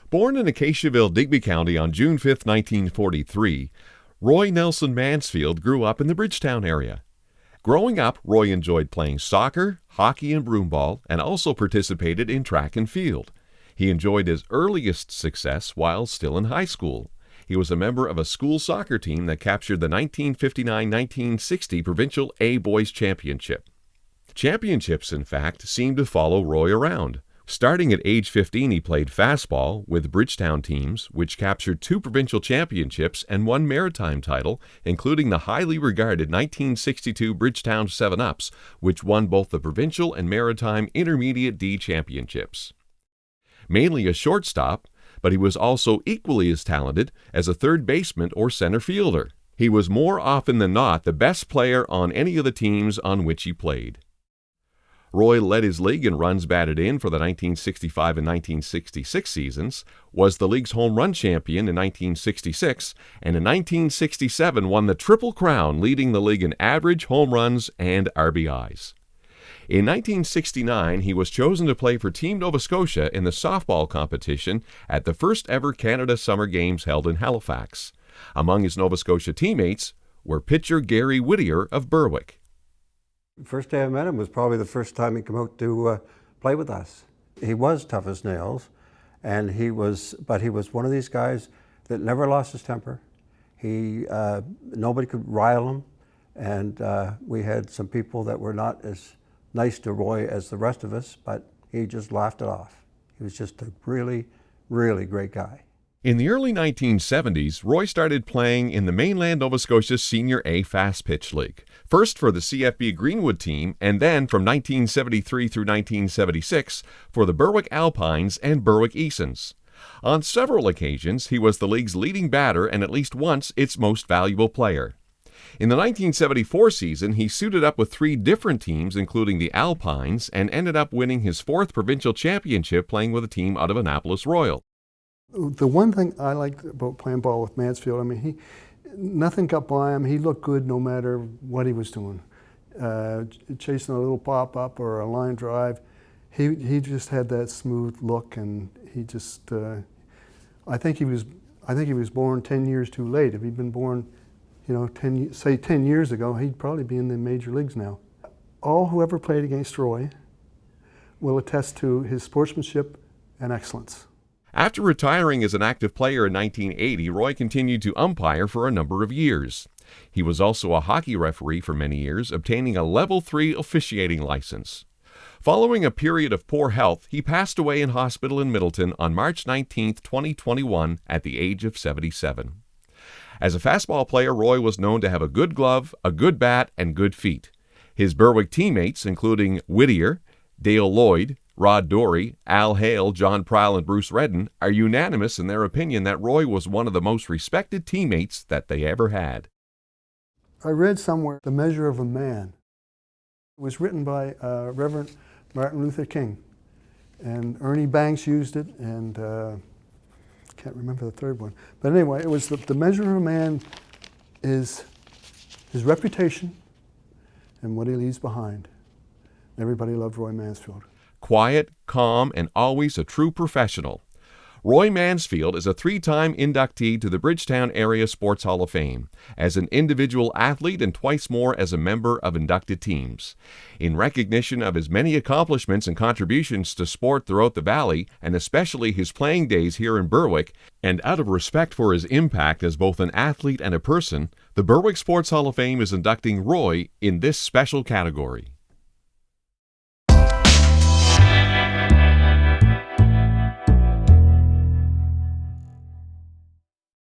Born in Acaciaville, Digby County on June 5, 1943, Roy Nelson Mansfield grew up in the Bridgetown area. Growing up, Roy enjoyed playing soccer, hockey, and broomball, and also participated in track and field. He enjoyed his earliest success while still in high school. He was a member of a school soccer team that captured the 1959-1960 Provincial A Boys Championship. Championships, in fact, seemed to follow Roy around. Starting at age 15, he played fastball with Bridgetown teams, which captured 2 provincial championships and 1 maritime title, including the highly regarded 1962 Bridgetown 7-Ups, which won both the provincial and maritime Intermediate D championships. Mainly a shortstop, but he was also equally as talented as a third baseman or center fielder. He was more often than not the best player on any of the teams on which he played. Roy led his league in runs batted in for the 1965 and 1966 seasons, was the league's home run champion in 1966, and in 1967 won the Triple Crown, leading the league in average, home runs, and RBIs. In 1969, he was chosen to play for Team Nova Scotia in the softball competition at the first ever Canada Summer Games held in Halifax. Among his Nova Scotia teammates were pitcher Gary Whittier of Berwick. First day I met him was probably the first time he came out to play with us. He was tough as nails, and he was one of these guys that never lost his temper. Nobody could rile him, and we had some people that were not as nice to Roy as the rest of us, but he just laughed it off. He was just a really, really great guy. In the early 1970s, Roy started playing in the mainland Nova Scotia Senior A Fast Pitch League, first for the CFB Greenwood team, and then from 1973 through 1976 for the Berwick Alpines and Berwick Easons. On several occasions, he was the league's leading batter and at least once its most valuable player. In the 1974 season, he suited up with 3 different teams, including the Alpines, and ended up winning his 4th provincial championship playing with a team out of Annapolis Royal. The one thing I liked about playing ball with Mansfield, I mean, nothing got by him. He looked good no matter what he was doing. Chasing a little pop-up or a line drive, he just had that smooth look, and he just, I think he was born 10 years too late. If he'd been born, 10 years ago, he'd probably be in the major leagues now. All who ever played against Roy will attest to his sportsmanship and excellence. After retiring as an active player in 1980, Roy continued to umpire for a number of years. He was also a hockey referee for many years, obtaining a Level 3 officiating license. Following a period of poor health, he passed away in hospital in Middleton on March 19, 2021, at the age of 77. As a fastball player, Roy was known to have a good glove, a good bat, and good feet. His Berwick teammates, including Whittier, Dale Lloyd, Rod Dory, Al Hale, John Prowl, and Bruce Redden, are unanimous in their opinion that Roy was one of the most respected teammates that they ever had. I read somewhere, The Measure of a Man. It was written by Reverend Martin Luther King, and Ernie Banks used it, and can't remember the third one. But anyway, it was the measure of a man is his reputation and what he leaves behind. Everybody loved Roy Mansfield. Quiet, calm, and always a true professional. Roy Mansfield is a 3-time inductee to the Bridgetown Area Sports Hall of Fame, as an individual athlete and twice more as a member of inducted teams. In recognition of his many accomplishments and contributions to sport throughout the Valley, and especially his playing days here in Berwick, and out of respect for his impact as both an athlete and a person, the Berwick Sports Hall of Fame is inducting Roy in this special category.